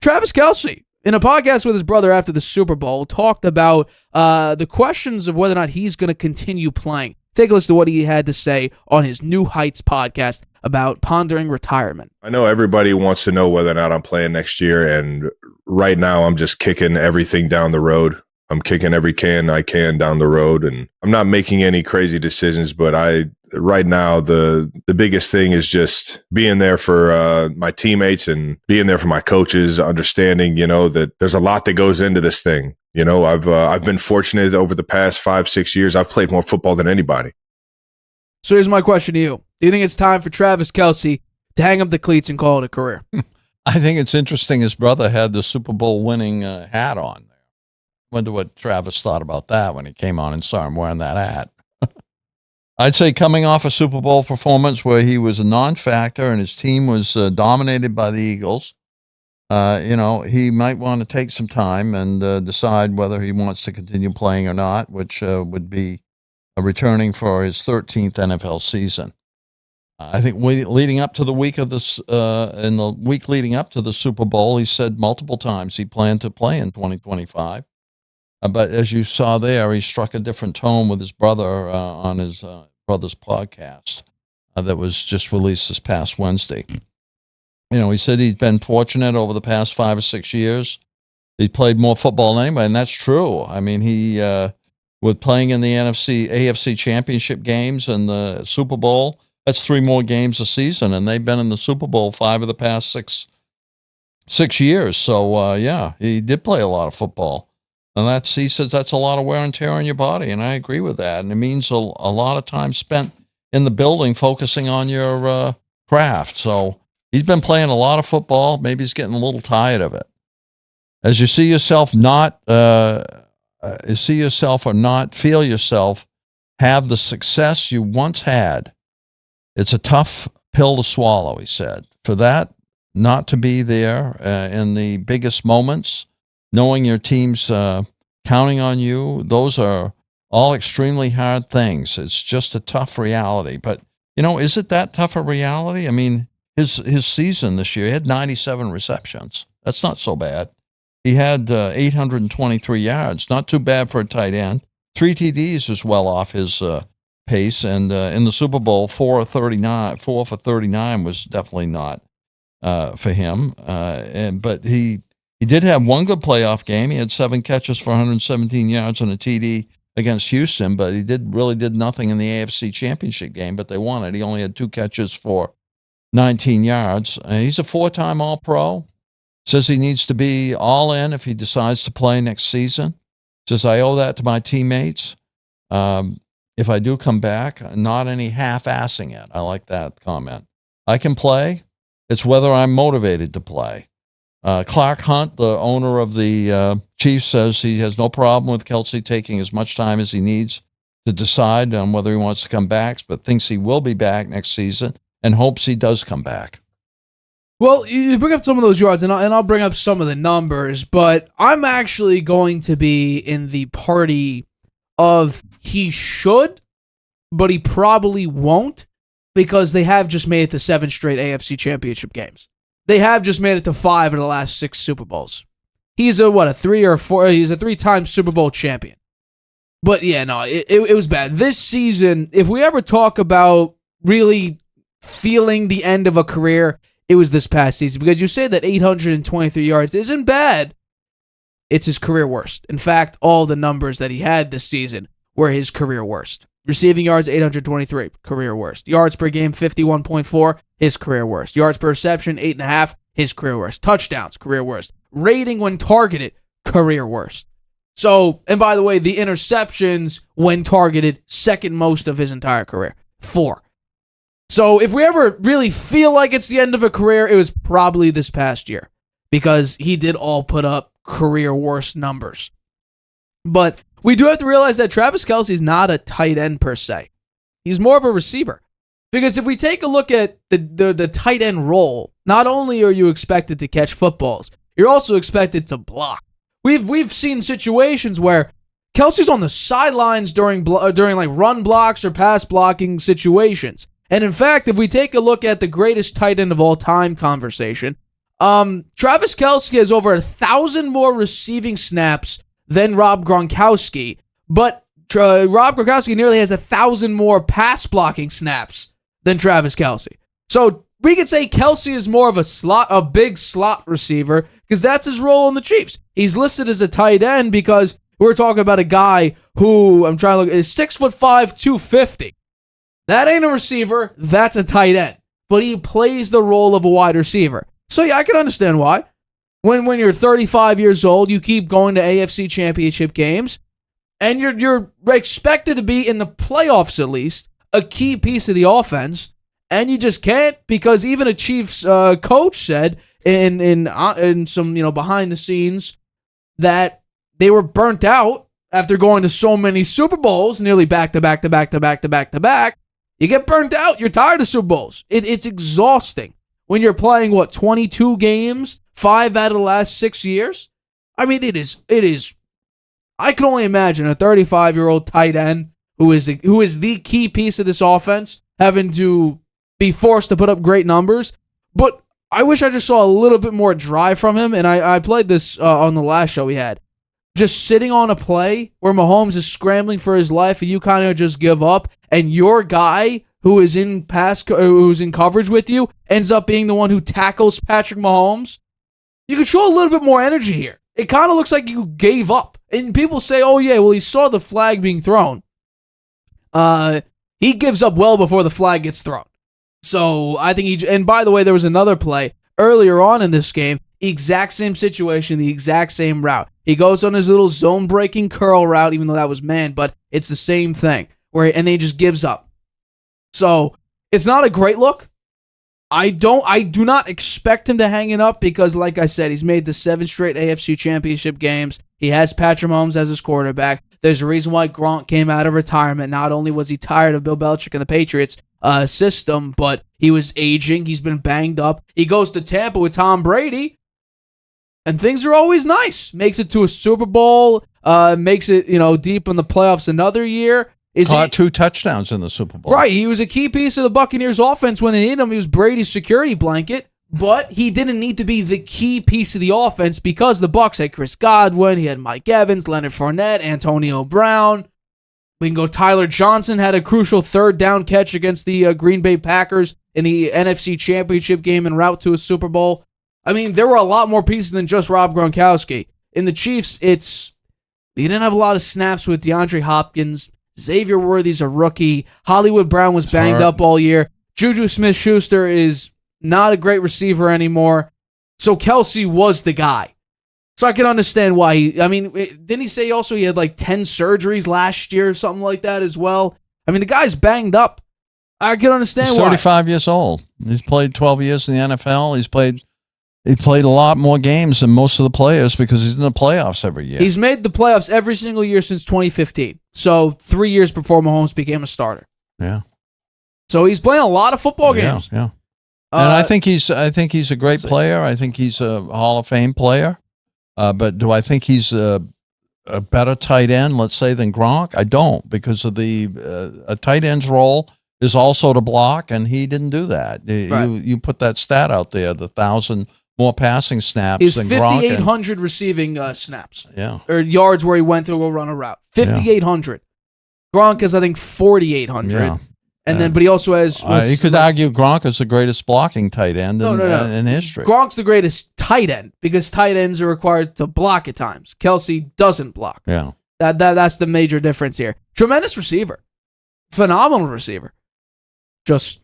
Travis Kelce, in a podcast with his brother after the Super Bowl, talked about the questions of whether or not he's going to continue playing. Take a listen to what he had to say on his New Heights podcast about pondering retirement. I know everybody wants to know whether or not I'm playing next year, and right now I'm just kicking everything down the road. I'm kicking every can I can down the road, and I'm not making any crazy decisions, but right now the biggest thing is just being there for my teammates and being there for my coaches, understanding, that there's a lot that goes into this thing. I've been fortunate over the past 5-6 years. I've played more football than anybody. So here's my question to you. Do you think it's time for Travis Kelce to hang up the cleats and call it a career? I think it's interesting his brother had the Super Bowl winning hat on there. Wonder what Travis thought about that when he came on and saw him wearing that hat. I'd say coming off a Super Bowl performance where he was a non-factor and his team was dominated by the Eagles, he might want to take some time and decide whether he wants to continue playing or not, which would be returning for his 13th NFL season. I think leading up to the week of this, in the week leading up to the Super Bowl, he said multiple times he planned to play in 2025. But as you saw there, he struck a different tone with his brother on his brother's podcast that was just released this past Wednesday. He said he's been fortunate over the past 5 or 6 years. He's played more football than anybody, and that's true. I mean, he, with playing in the AFC championship games and the Super Bowl, that's 3 more games a season, and they've been in the Super Bowl 5 of the past six years. So, he did play a lot of football. And he says that's a lot of wear and tear on your body, and I agree with that. And it means a lot of time spent in the building focusing on your craft. So he's been playing a lot of football. Maybe he's getting a little tired of it. As you see yourself or not feel yourself have the success you once had, it's a tough pill to swallow, he said. For that, not to be there in the biggest moments, knowing your team's counting on you, those are all extremely hard things. It's just a tough reality. But, is it that tough a reality? I mean, his season this year, he had 97 receptions. That's not so bad. He had 823 yards. Not too bad for a tight end. 3 TDs is well off his pace. And in the Super Bowl, 4 for 39 was definitely not for him. But he did have one good playoff game. He had 7 catches for 117 yards and a TD against Houston, but he really did nothing in the AFC Championship game, but they won it. He only had 2 catches for 19 yards. He's a 4-time All-Pro. Says he needs to be all in if he decides to play next season. Says, I owe that to my teammates. If I do come back, not any half-assing it. I like that comment. I can play. It's whether I'm motivated to play. Clark Hunt, the owner of the Chiefs, says he has no problem with Kelce taking as much time as he needs to decide on whether he wants to come back, but thinks he will be back next season and hopes he does come back. Well, you bring up some of those yards, and I'll bring up some of the numbers, but I'm actually going to be in the party of he should, but he probably won't, because they have just made it to 7 straight AFC championship games. They have just made it to 5 of the last 6 Super Bowls. He's a 3 or 4, he's a 3-time Super Bowl champion. But yeah, no, it was bad. This season, if we ever talk about really feeling the end of a career, it was this past season, because you say that 823 yards isn't bad. It's his career worst. In fact, all the numbers that he had this season were his career worst. Receiving yards, 823, career worst. Yards per game, 51.4, his career worst. Yards per reception, 8.5, his career worst. Touchdowns, career worst. Rating when targeted, career worst. So, and by the way, the interceptions when targeted, second most of his entire career, 4. So if we ever really feel like it's the end of a career, it was probably this past year, because he did all put up career worst numbers. But we do have to realize that Travis Kelce is not a tight end per se. He's more of a receiver. Because if we take a look at the tight end role, not only are you expected to catch footballs, you're also expected to block. We've seen situations where Kelce's on the sidelines during like run blocks or pass blocking situations. And in fact, if we take a look at the greatest tight end of all time conversation, Travis Kelce has over 1,000 more receiving snaps than Rob Gronkowski, but Rob Gronkowski nearly has 1,000 more pass blocking snaps than Travis Kelce. So we could say Kelce is more of a big slot receiver because that's his role in the Chiefs. He's listed as a tight end because we're talking about a guy who is 6'5", 250. That ain't a receiver. That's a tight end. But he plays the role of a wide receiver. So yeah, I can understand why. When you're 35 years old, you keep going to AFC Championship games, and you're expected to be in the playoffs at least, a key piece of the offense, and you just can't because even a Chiefs coach said in some behind the scenes that they were burnt out after going to so many Super Bowls, nearly back to back to back to back to back to back. You get burnt out. You're tired of Super Bowls. It's exhausting when you're playing, 22 games, 5 out of the last 6 years? I mean, it is. I can only imagine a 35-year-old tight end who is the key piece of this offense having to be forced to put up great numbers. But I wish I just saw a little bit more drive from him, and I played this on the last show we had. Just sitting on a play where Mahomes is scrambling for his life and you kind of just give up, and your guy who is who's in coverage with you ends up being the one who tackles Patrick Mahomes. You can show a little bit more energy here. It kind of looks like you gave up. And people say, oh yeah, well, he saw the flag being thrown. He gives up well before the flag gets thrown. So I think and by the way, there was another play earlier on in this game, exact same situation, the exact same route. He goes on his little zone-breaking curl route, even though that was man, but it's the same thing. And he just gives up. So it's not a great look. I do not expect him to hang it up because, like I said, he's made the 7 straight AFC Championship games. He has Patrick Mahomes as his quarterback. There's a reason why Gronk came out of retirement. Not only was he tired of Bill Belichick and the Patriots system, but he was aging. He's been banged up. He goes to Tampa with Tom Brady, and things are always nice. Makes it to a Super Bowl. Makes it deep in the playoffs another year. Caught 2 touchdowns in the Super Bowl. Right, he was a key piece of the Buccaneers offense when they needed him. He was Brady's security blanket, but he didn't need to be the key piece of the offense because the Bucs had Chris Godwin, he had Mike Evans, Leonard Fournette, Antonio Brown. We can go Tyler Johnson had a crucial 3rd down catch against the Green Bay Packers in the NFC Championship game en route to a Super Bowl. I mean, there were a lot more pieces than just Rob Gronkowski. In the Chiefs, you didn't have a lot of snaps with DeAndre Hopkins. Xavier Worthy's a rookie. Hollywood Brown was banged up all year. Juju Smith-Schuster is not a great receiver anymore. So Kelce was the guy. So I can understand why didn't he say also he had 10 surgeries last year or something like that as well? I mean, the guy's banged up. I can understand why. He's 35 years old. He's played 12 years in the NFL. He played a lot more games than most of the players because he's in the playoffs every year. He's made the playoffs every single year since 2015. So 3 years before Mahomes became a starter. Yeah. So he's playing a lot of football games. Yeah. And I think he's a great player. I think he's a Hall of Fame player. But do I think he's a better tight end, let's say, than Gronk? I don't, because of a tight end's role is also to block, and he didn't do that. Right. You put that stat out there, the 1,000 more passing snaps He's than Gronk. 5,800 receiving snaps. Yeah. Or yards where he went to go run a route. 5,800. Gronk is, I think, 4,800. Yeah. But he also has... you could argue Gronk is the greatest blocking tight end in history. Gronk's the greatest tight end because tight ends are required to block at times. Kelce doesn't block. Yeah. That's the major difference here. Tremendous receiver. Phenomenal receiver. Just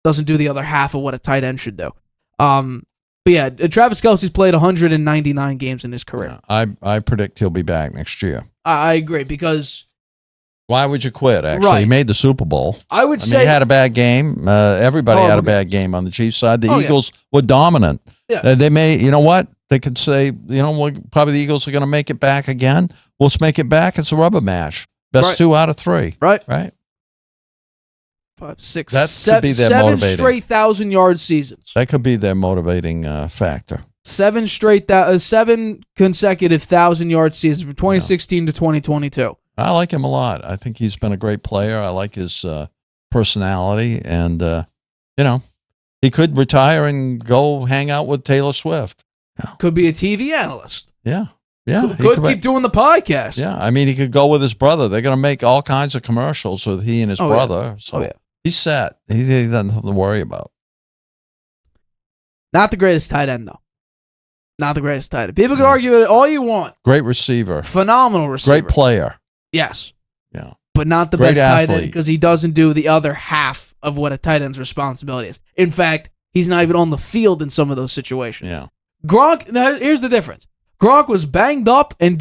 doesn't do the other half of what a tight end should do. But yeah, Travis Kelce's played 199 games in his career. Yeah, I predict he'll be back next year. I agree because... Why would you quit, actually? Right. He made the Super Bowl. I mean, he had a bad game. Everybody had a bad game on the Chiefs side. The Eagles were dominant. Yeah. They may, you know what? They could say, probably the Eagles are going to make it back again. Let's make it back. It's a rubber match. Best 2 out of 3. Right. 5, 6, that 7, could be their 7 motivating. Straight 1,000-yard seasons. That could be their motivating factor. 7 consecutive 1,000-yard seasons from 2016 to 2022. I like him a lot. I think he's been a great player. I like his personality, and He could retire and go hang out with Taylor Swift. Could be a TV analyst. Yeah. Yeah. Could keep doing the podcast. Yeah. I mean, he could go with his brother. They're going to make all kinds of commercials with he and his brother. Yeah. So he's set. He doesn't have to worry about. Not the greatest tight end, though. Not the greatest tight end. People can argue it all you want. Great receiver. Phenomenal receiver. Great player. Yes. Yeah. But not the Great best tight athlete. end because he doesn't do the other half of what a tight end's responsibility is. In fact, he's not even on the field in some of those situations. Yeah. Gronk, now here's the difference. Gronk was banged up and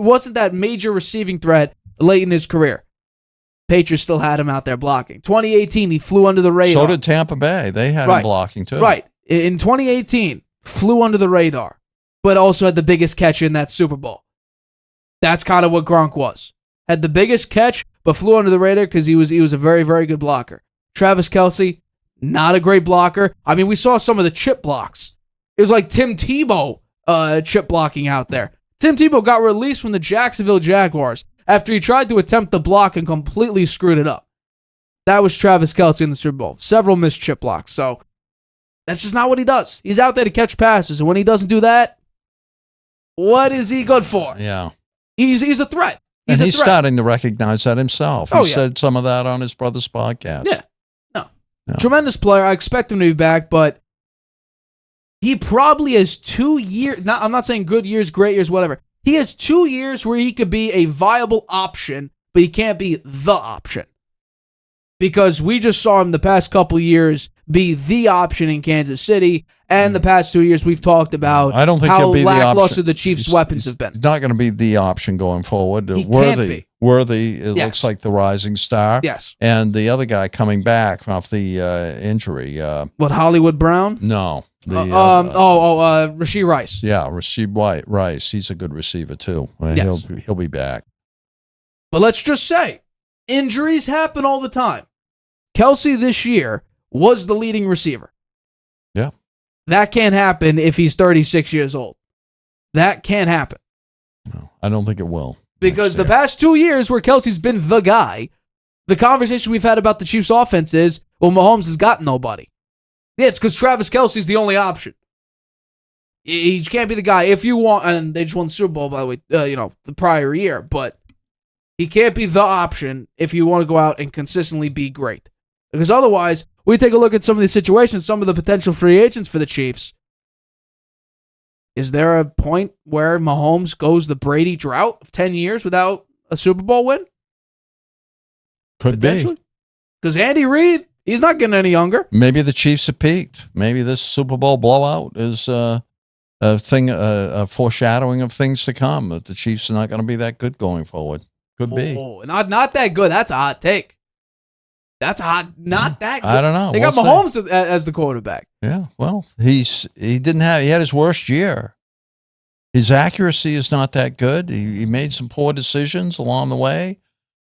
wasn't that major receiving threat late in his career. Patriots still had him out there blocking. 2018, he flew under the radar. So did Tampa Bay. They had him blocking too. Right. In 2018, flew under the radar, but also had the biggest catch in that Super Bowl. That's kind of what Gronk was. Had the biggest catch, but flew under the radar because he was a very, very good blocker. Travis Kelce, not a great blocker. I mean, we saw some of the chip blocks. It was like Tim Tebow chip blocking out there. Tim Tebow got released from the Jacksonville Jaguars after he tried to attempt the block and completely screwed it up. That was Travis Kelce in the Super Bowl. Several missed chip blocks. So that's just not what he does. He's out there to catch passes, and when he doesn't do that, what is he good for? Yeah. He's a threat. He's starting to recognize that himself. He said some of that on his brother's podcast. Yeah. No. Tremendous player. I expect him to be back, but he probably has 2 years. I'm not saying good years, great years, whatever. He has 2 years where he could be a viable option, but he can't be the option. Because we just saw him the past couple years be the option in Kansas City, and the past 2 years we've talked about I don't think how he'll be lackluster the the Chiefs' weapons have been. He's not going to be the option going forward. He can't be. Worthy, it looks like the rising star. Yes. And the other guy coming back off the injury. What, Hollywood Brown? No. Rashee Rice. Yeah, Rashee Rice. He's a good receiver too. Yes. He'll be back. But let's just say, injuries happen all the time. Kelce this year was the leading receiver. Yeah. That can't happen if he's 36 years old. That can't happen. No, I don't think it will. Because the past 2 years where Kelce's been the guy, the conversation we've had about the Chiefs' offense is, well, Mahomes has got nobody. Yeah, it's because Travis Kelce's the only option. He can't be the guy. If you want, and they just won the Super Bowl, by the way, the prior year, but he can't be the option if you want to go out and consistently be great. Because otherwise, we take a look at some of these situations, some of the potential free agents for the Chiefs. Is there a point where Mahomes goes the Brady drought of 10 years without a Super Bowl win? Could be. Because Andy Reid, he's not getting any younger. Maybe the Chiefs have peaked. Maybe this Super Bowl blowout is a foreshadowing of things to come, that the Chiefs are not going to be that good going forward. Could be. Oh, not that good. That's a hot take. That's not that good. I don't know. They got Mahomes as the quarterback. Yeah, well, he had his worst year. His accuracy is not that good. He made some poor decisions along the way.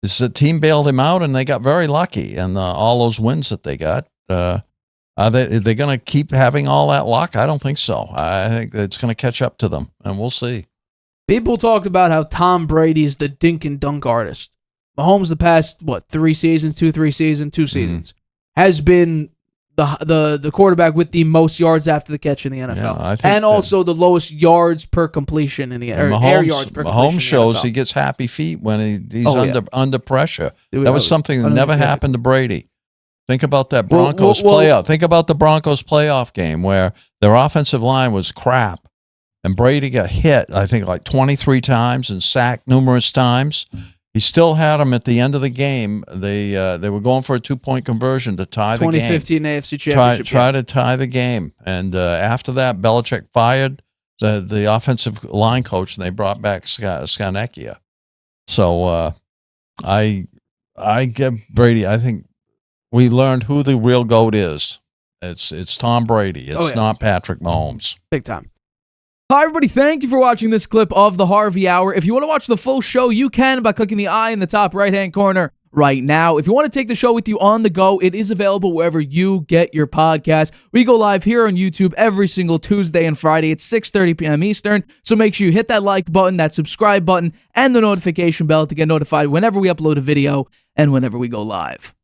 The team bailed him out, and they got very lucky. And all those wins that they got, are they going to keep having all that luck? I don't think so. I think it's going to catch up to them, and we'll see. People talked about how Tom Brady is the dink and dunk artist. Mahomes the past, 2 seasons, has been the quarterback with the most yards after the catch in the NFL. Yeah, and also the lowest yards per completion in the air yards per completion. Mahomes shows he gets happy feet when he's under pressure. That was something that never happened to Brady. Think about that Broncos playoff. Think about the Broncos playoff game where their offensive line was crap. And Brady got hit, I think, like 23 times and sacked numerous times. He still had them at the end of the game. They were going for a 2-point conversion to tie the game. 2015 AFC Championship. Try to tie the game. And after that, Belichick fired the offensive line coach, and they brought back Skanecchia. So I give Brady, I think we learned who the real GOAT is. It's Tom Brady. It's not Patrick Mahomes. Big time. Hi, everybody. Thank you for watching this clip of the Harvey Hour. If you want to watch the full show, you can by clicking the I in the top right-hand corner right now. If you want to take the show with you on the go, it is available wherever you get your podcast. We go live here on YouTube every single Tuesday and Friday at 6:30 p.m. Eastern. So make sure you hit that like button, that subscribe button, and the notification bell to get notified whenever we upload a video and whenever we go live.